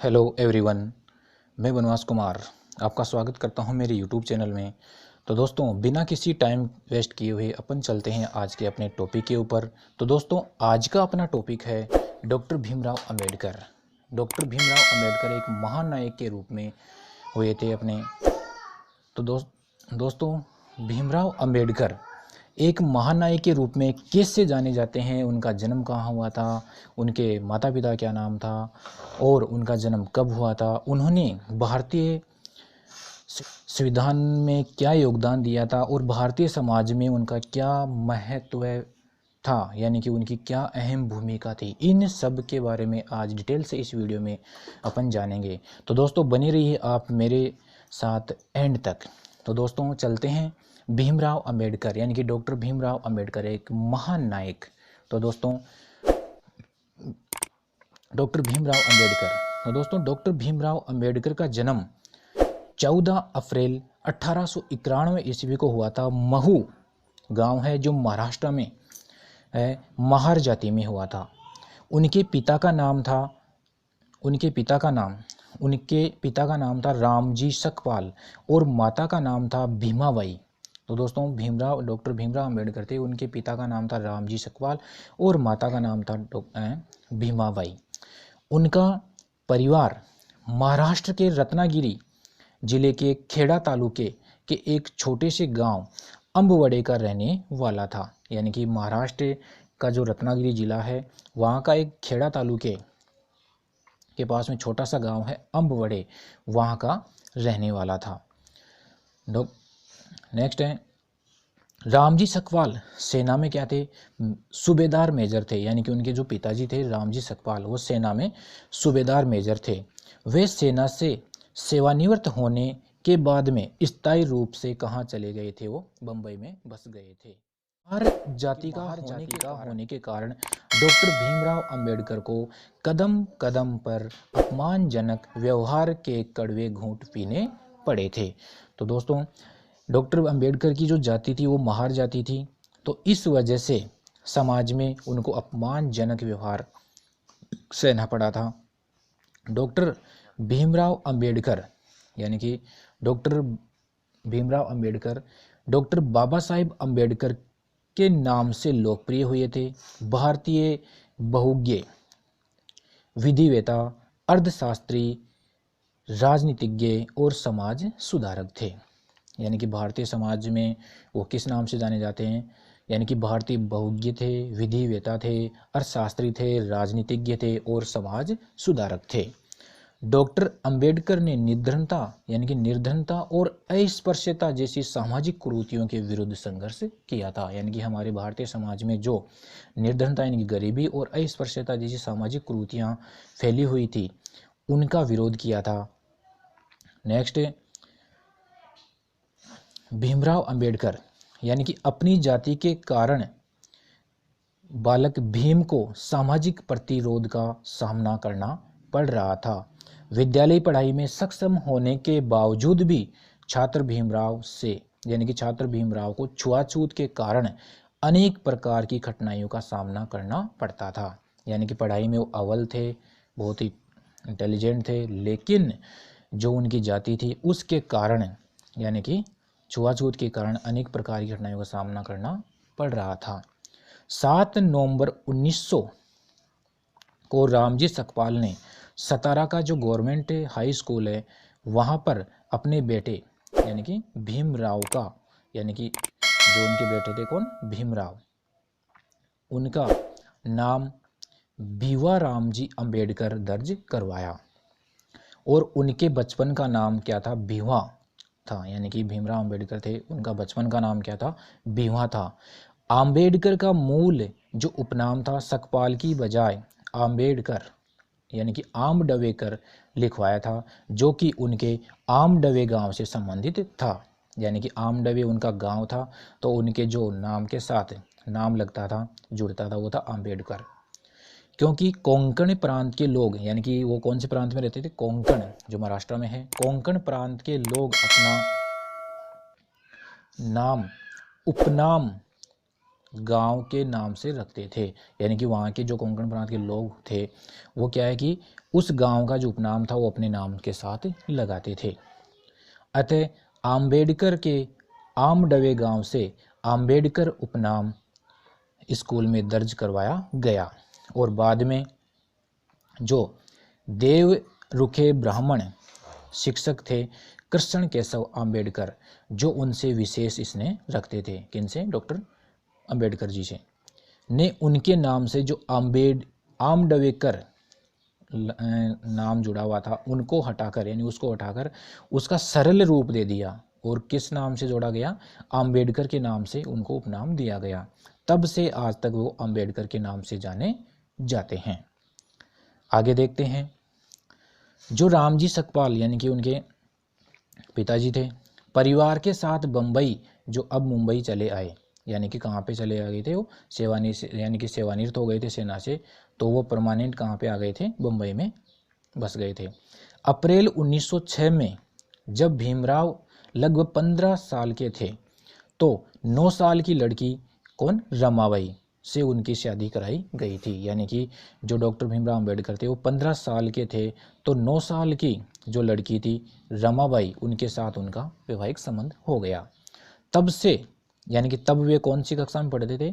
Hello everyone, मैं बनवास कुमार आपका स्वागत करता हूं मेरे यूट्यूब चैनल में। तो दोस्तों, बिना किसी टाइम वेस्ट किए हुए अपन चलते हैं आज के अपने टॉपिक के ऊपर। तो दोस्तों, आज का अपना टॉपिक है डॉक्टर भीमराव अंबेडकर। डॉक्टर भीमराव अंबेडकर एक महान नायक के रूप में हुए थे अपने। तो दोस्तों, भीमराव अंबेडकर एक महानायक के रूप में कैसे जाने जाते हैं, उनका जन्म कहाँ हुआ था, उनके माता पिता क्या नाम था और उनका जन्म कब हुआ था, उन्होंने भारतीय संविधान में क्या योगदान दिया था और भारतीय समाज में उनका क्या महत्व था, यानी कि उनकी क्या अहम भूमिका थी, इन सब के बारे में आज डिटेल से इस वीडियो में अपन जानेंगे। तो दोस्तों, बने रहिए आप मेरे साथ एंड तक। तो दोस्तों, चलते हैं भीमराव अंबेडकर, यानी कि डॉक्टर भीमराव अंबेडकर एक महान नायक। तो दोस्तों, डॉक्टर भीमराव अंबेडकर। तो दोस्तों, डॉक्टर भीमराव अंबेडकर का जन्म 14 अप्रैल 1891 ईस्वी को हुआ था। महू गांव है जो महाराष्ट्र में है, महार जाति में हुआ था। उनके पिता का नाम था रामजी सकपाल और माता का नाम था भीमाबाई। तो दोस्तों, डॉक्टर भीमराव अंबेडकर थे, उनके पिता का नाम था रामजी सकपाल और माता का नाम था भीमाबाई। उनका परिवार महाराष्ट्र के रत्नागिरी जिले के खेड़ा तालुके के एक छोटे से गांव अम्बवड़े का रहने वाला था। यानी कि महाराष्ट्र का जो रत्नागिरी जिला है, वहाँ का एक खेड़ा तालुके के पास में छोटा सा गांव है अम्बवड़े, वहाँ का रहने वाला था। नेक्स्ट है, रामजी सकपाल सेना में क्या थे? सूबेदार मेजर थे। यानी कि उनके जो पिताजी थे रामजी सकपाल, वो सेना में सूबेदार मेजर थे। वे सेना से सेवानिवृत्त होने के बाद में स्थायी रूप से कहाँ चले गए थे? वो बम्बई में बस गए थे। हर जाति का होने के कारण डॉक्टर भीमराव अंबेडकर को कदम कदम पर अपमानजनक व्यवहार के कड़वे घूंट पीने पड़े थे। तो दोस्तों, डॉक्टर अंबेडकर की जो जाति थी वो महार जाति थी, तो इस वजह से समाज में उनको अपमानजनक व्यवहार सहना पड़ा था। डॉक्टर भीमराव अंबेडकर, यानी कि डॉक्टर भीमराव अंबेडकर डॉक्टर बाबा साहिब अंबेडकर के नाम से लोकप्रिय हुए थे। भारतीय बहुज्ञ, विधिवेता, अर्थशास्त्री, राजनीतिज्ञ और समाज सुधारक थे। यानी कि भारतीय समाज में वो किस नाम से जाने जाते हैं? यानी कि भारतीय बहुज्ञ थे, विधिवेता थे, अर्थशास्त्री थे, राजनीतिज्ञ थे और समाज सुधारक थे। डॉक्टर अंबेडकर ने निर्धनता, यानी कि निर्धनता और अस्पृश्यता जैसी सामाजिक कुरीतियों के विरुद्ध संघर्ष किया था। यानी कि हमारे भारतीय समाज में जो निर्धनता यानी कि गरीबी और अस्पृश्यता जैसी सामाजिक कुरीतियां फैली हुई थी, उनका विरोध किया था। नेक्स्ट, भीमराव अंबेडकर, यानी कि अपनी जाति के कारण बालक भीम को सामाजिक प्रतिरोध का सामना करना पड़ रहा था। विद्यालय पढ़ाई में सक्षम होने के बावजूद भी छात्र भीमराव को छुआछूत के कारण अनेक प्रकार की कठिनाइयों का सामना करना पड़ता था। यानी कि पढ़ाई में वो अव्वल थे, बहुत ही इंटेलिजेंट थे, लेकिन जो उनकी जाति थी उसके कारण, यानी कि छुआछूत के कारण अनेक प्रकार की घटनाओं का सामना करना पड़ रहा था। 7 नवंबर 1900 को रामजी सकपाल ने सतारा का जो गवर्नमेंट हाई स्कूल है वहाँ पर अपने बेटे यानी कि भीमराव का, यानी कि जो उनके बेटे थे कौन? भीमराव, उनका नाम भीवा रामजी अंबेडकर दर्ज करवाया और उनके बचपन का नाम क्या था? भीवा था। यानी कि भीमराव अंबेडकर थे, उनका बचपन का नाम क्या था? भीवा था। अंबेडकर का मूल जो उपनाम था सकपाल की बजाय अंबेडकर यानी कि आमडवेकर लिखवाया था, जो कि उनके आमडवे गांव से संबंधित था। यानी कि आमडवे उनका गांव था, तो उनके जो नाम के साथ नाम लगता था, जुड़ता था, वो था अंबेडकर। क्योंकि कोंकण प्रांत के लोग, यानी कि वो कौन से प्रांत में रहते थे? कोंकण, जो महाराष्ट्र में है, कोंकण प्रांत के लोग अपना नाम उपनाम गांव के नाम से रखते थे। यानी कि वहाँ के जो कोंकण प्रांत के लोग थे वो क्या है कि उस गांव का जो उपनाम था वो अपने नाम के साथ लगाते थे। अतः आम्बेडकर के आमडवे गांव से आम्बेडकर उपनाम स्कूल में दर्ज करवाया गया। और बाद में जो देव रुखे ब्राह्मण शिक्षक थे कृष्ण केशव आम्बेडकर, जो उनसे विशेष इसने रखते थे, किनसे, डॉक्टर अंबेडकर जी से, ने उनके नाम से जो आमडवेकर नाम जुड़ा हुआ था उनको हटाकर, यानी उसको हटाकर उसका सरल रूप दे दिया और किस नाम से जोड़ा गया, आम्बेडकर के नाम से उनको उपनाम दिया गया। तब से आज तक वो आम्बेडकर के नाम से जाने जाते हैं। आगे देखते हैं, जो रामजी सकपाल यानी कि उनके पिताजी थे, परिवार के साथ बम्बई, जो अब मुंबई चले आए, यानी कि कहाँ पे चले आ गए थे वो, यानी कि सेवानिवृत्त हो गए थे सेना से, तो वो परमानेंट कहाँ पे आ गए थे, बम्बई में बस गए थे। अप्रैल 1906 में जब भीमराव लगभग 15 साल के थे तो 9 साल की लड़की, कौन, रमाबाई से उनकी शादी कराई गई थी। यानी कि जो डॉक्टर भीमराव अंबेडकर थे वो 15 साल के थे, तो 9 साल की जो लड़की थी रमाबाई, उनके साथ उनका वैवाहिक संबंध हो गया। तब से, यानी कि तब वे कौन सी कक्षा में पढ़ते थे,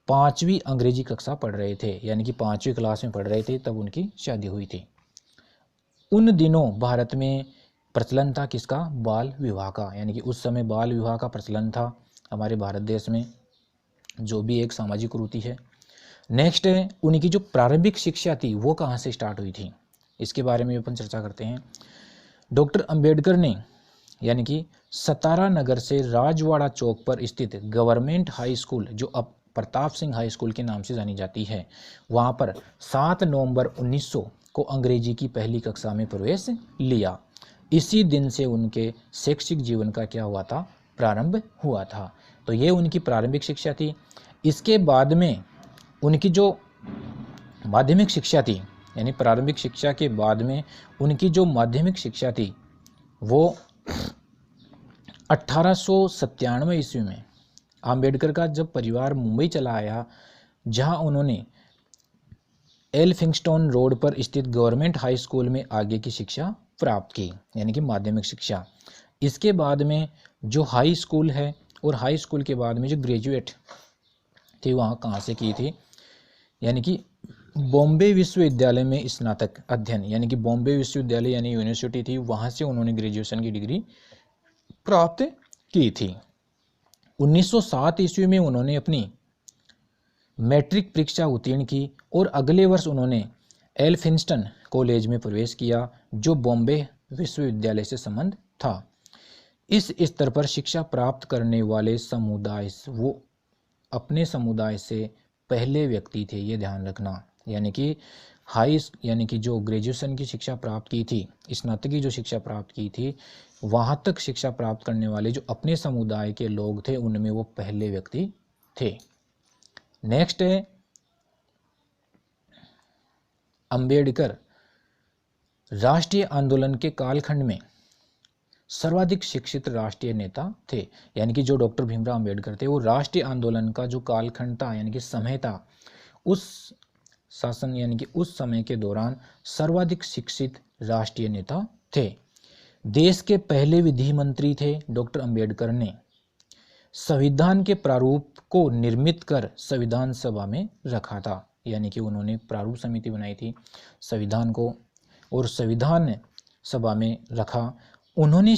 5वीं अंग्रेजी कक्षा पढ़ रहे थे, यानी कि 5वीं क्लास में पढ़ रहे थे तब उनकी शादी हुई थी। उन दिनों भारत में प्रचलन था किसका, बाल विवाह का, यानी कि उस समय बाल विवाह का प्रचलन था हमारे भारत देश में, जो भी एक सामाजिक कुरीति है। नेक्स्ट है, उनकी जो प्रारंभिक शिक्षा थी वो कहाँ से स्टार्ट हुई थी, इसके बारे में अपन चर्चा करते हैं। डॉक्टर अंबेडकर ने, यानी कि सतारा नगर से राजवाड़ा चौक पर स्थित गवर्नमेंट हाई स्कूल, जो अब प्रताप सिंह हाई स्कूल के नाम से जानी जाती है, वहाँ पर 7 नवंबर 1900 को अंग्रेजी की पहली कक्षा में प्रवेश लिया। इसी दिन से उनके शैक्षिक जीवन का क्या हुआ था, प्रारंभ हुआ था। तो ये उनकी प्रारंभिक शिक्षा थी। इसके बाद में उनकी जो माध्यमिक शिक्षा थी, यानी प्रारंभिक शिक्षा के बाद में उनकी जो माध्यमिक शिक्षा थी वो 1897 ईस्वी में आम्बेडकर का जब परिवार मुंबई चला आया, जहां उन्होंने एल्फिंगस्टन रोड पर स्थित गवर्नमेंट हाई स्कूल में आगे की शिक्षा प्राप्त की, यानी कि माध्यमिक शिक्षा। इसके बाद में जो हाई स्कूल है और हाई स्कूल के बाद में जो ग्रेजुएट थी वहाँ कहाँ से की थी, यानी कि बॉम्बे विश्वविद्यालय में स्नातक अध्ययन, यानी कि बॉम्बे विश्वविद्यालय यानी यूनिवर्सिटी थी, वहाँ से उन्होंने ग्रेजुएशन की डिग्री प्राप्त की थी। 1907 ईस्वी में उन्होंने अपनी मैट्रिक परीक्षा उत्तीर्ण की और अगले वर्ष उन्होंने एल्फिंस्टन कॉलेज में प्रवेश किया, जो बॉम्बे विश्वविद्यालय से संबंध था। इस स्तर पर शिक्षा प्राप्त करने वाले समुदाय, वो अपने समुदाय से पहले व्यक्ति थे, ये ध्यान रखना। यानी कि यानी कि जो ग्रेजुएशन की शिक्षा प्राप्त की थी, स्नातक की जो शिक्षा प्राप्त की थी, वहाँ तक शिक्षा प्राप्त करने वाले जो अपने समुदाय के लोग थे उनमें वो पहले व्यक्ति थे। नेक्स्ट है, अंबेडकर राष्ट्रीय आंदोलन के कालखंड में सर्वाधिक शिक्षित राष्ट्रीय नेता थे। यानी कि जो डॉक्टर भीमराव अंबेडकर थे वो राष्ट्रीय आंदोलन का जो कालखंड था, यानी कि समय था, उस शासन यानी कि उस समय के दौरान सर्वाधिक शिक्षित राष्ट्रीय नेता थे। देश के पहले विधि मंत्री थे डॉक्टर अंबेडकर ने संविधान के प्रारूप को निर्मित कर संविधान सभा में रखा था। यानी कि उन्होंने प्रारूप समिति बनाई थी संविधान को और संविधान सभा में रखा। उन्होंने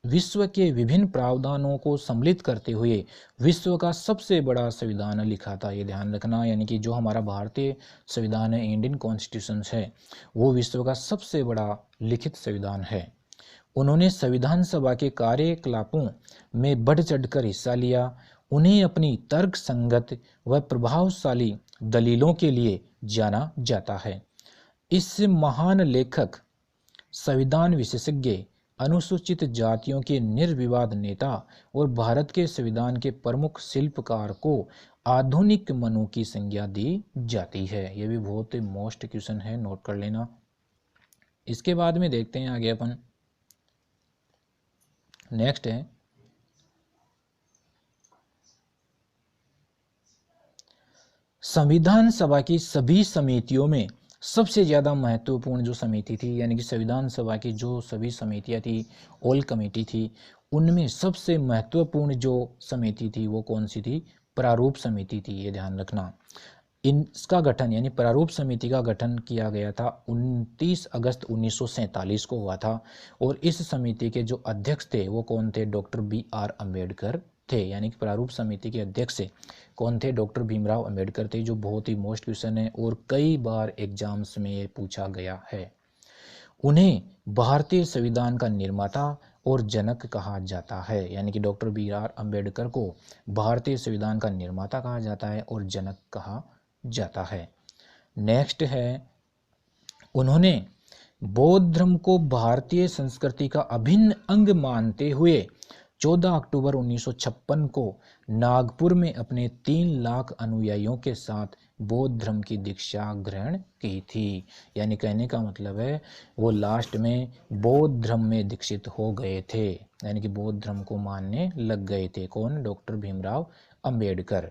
विश्व के विभिन्न प्रावधानों को सम्मिलित करते हुए विश्व का सबसे बड़ा संविधान लिखा था, ये ध्यान रखना। यानी कि जो हमारा भारतीय संविधान है, इंडियन कॉन्स्टिट्यूशन है, वो विश्व का सबसे बड़ा लिखित संविधान है। उन्होंने संविधान सभा के कार्यकलापों में बढ़ चढ़कर हिस्सा लिया। उन्हें अपनी तर्क संगत व प्रभावशाली दलीलों के लिए जाना जाता है। इस महान लेखक, संविधान विशेषज्ञ, अनुसूचित जातियों के निर्विवाद नेता और भारत के संविधान के प्रमुख शिल्पकार को आधुनिक मनु की संज्ञा दी जाती है। यह भी बहुत मोस्ट क्वेश्चन है, नोट कर लेना। इसके बाद में देखते हैं आगे अपन। नेक्स्ट है, संविधान सभा की सभी समितियों में सबसे ज़्यादा महत्वपूर्ण जो समिति थी, यानी कि संविधान सभा की जो सभी समितियां थी, ऑल कमेटी थी, उनमें सबसे महत्वपूर्ण जो समिति थी वो कौन सी थी? प्रारूप समिति थी। ये ध्यान रखना। इसका गठन यानी प्रारूप समिति का गठन किया गया था 29 अगस्त 1947 को हुआ था, और इस समिति के जो अध्यक्ष थे वो कौन थे? Doctor B.R. अम्बेडकर थे। यानी कि प्रारूप समिति के अध्यक्ष कौन थे? डॉक्टर भीमराव अम्बेडकर थे, जो बहुत ही मोस्ट क्वेश्चन है और कई बार एग्जाम्स में ये पूछा गया है। उन्हें भारतीय संविधान का निर्माता और जनक कहा जाता है। यानी कि डॉक्टर B.R. अम्बेडकर को भारतीय संविधान का निर्माता कहा जाता है और जनक कहा जाता है। नेक्स्ट है, उन्होंने बौद्ध धर्म को भारतीय संस्कृति का अभिन्न अंग मानते हुए 14 अक्टूबर 1956 को नागपुर में अपने 3 लाख अनुयायियों के साथ बौद्ध धर्म की दीक्षा ग्रहण की थी। यानी कहने का मतलब है वो लास्ट में बौद्ध धर्म में दीक्षित हो गए थे, यानी कि बौद्ध धर्म को मानने लग गए थे। कौन? डॉक्टर भीमराव अंबेडकर।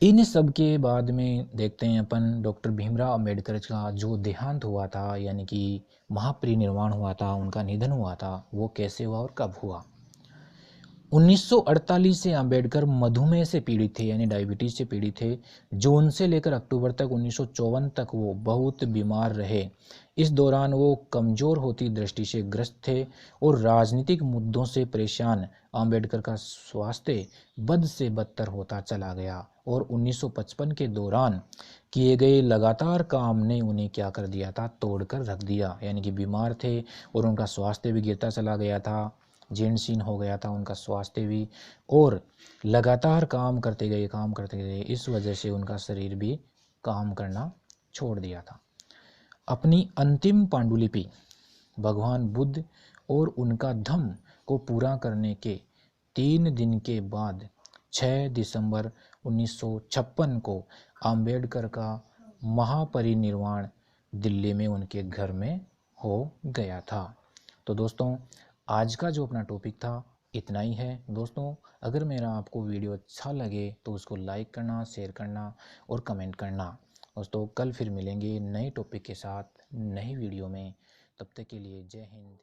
इन सब के बाद में देखते हैं अपन डॉक्टर भीमराव अंबेडकर का जो देहांत हुआ था, यानी कि महापरिनिर्वाण हुआ था, उनका निधन हुआ था, वो कैसे हुआ और कब हुआ। 1948 से अंबेडकर मधुमेह से पीड़ित थे, यानी डायबिटीज से पीड़ित थे। जून से लेकर अक्टूबर तक 1954 तक वो बहुत बीमार रहे। इस दौरान वो कमजोर होती दृष्टि से ग्रस्त थे और राजनीतिक मुद्दों से परेशान अंबेडकर का स्वास्थ्य बद से बदतर होता चला गया, और 1955 के दौरान किए गए लगातार काम ने उन्हें क्या कर दिया था? तोड़कर रख दिया। यानी कि बीमार थे और उनका स्वास्थ्य भी गिरता चला गया था, जीर्ण हो गया था उनका स्वास्थ्य भी, और लगातार काम करते गए, इस वजह से उनका शरीर भी काम करना छोड़ दिया था। अपनी अंतिम पांडुलिपि भगवान बुद्ध और उनका धम्म को पूरा करने के 3 दिन के बाद 6 दिसंबर 1956 को अंबेडकर का महापरिनिर्वाण दिल्ली में उनके घर में हो गया था। तो दोस्तों, आज का जो अपना टॉपिक था इतना ही है। दोस्तों, अगर मेरा आपको वीडियो अच्छा लगे तो उसको लाइक करना, शेयर करना और कमेंट करना। दोस्तों, कल फिर मिलेंगे नए टॉपिक के साथ नई वीडियो में। तब तक के लिए जय हिंद।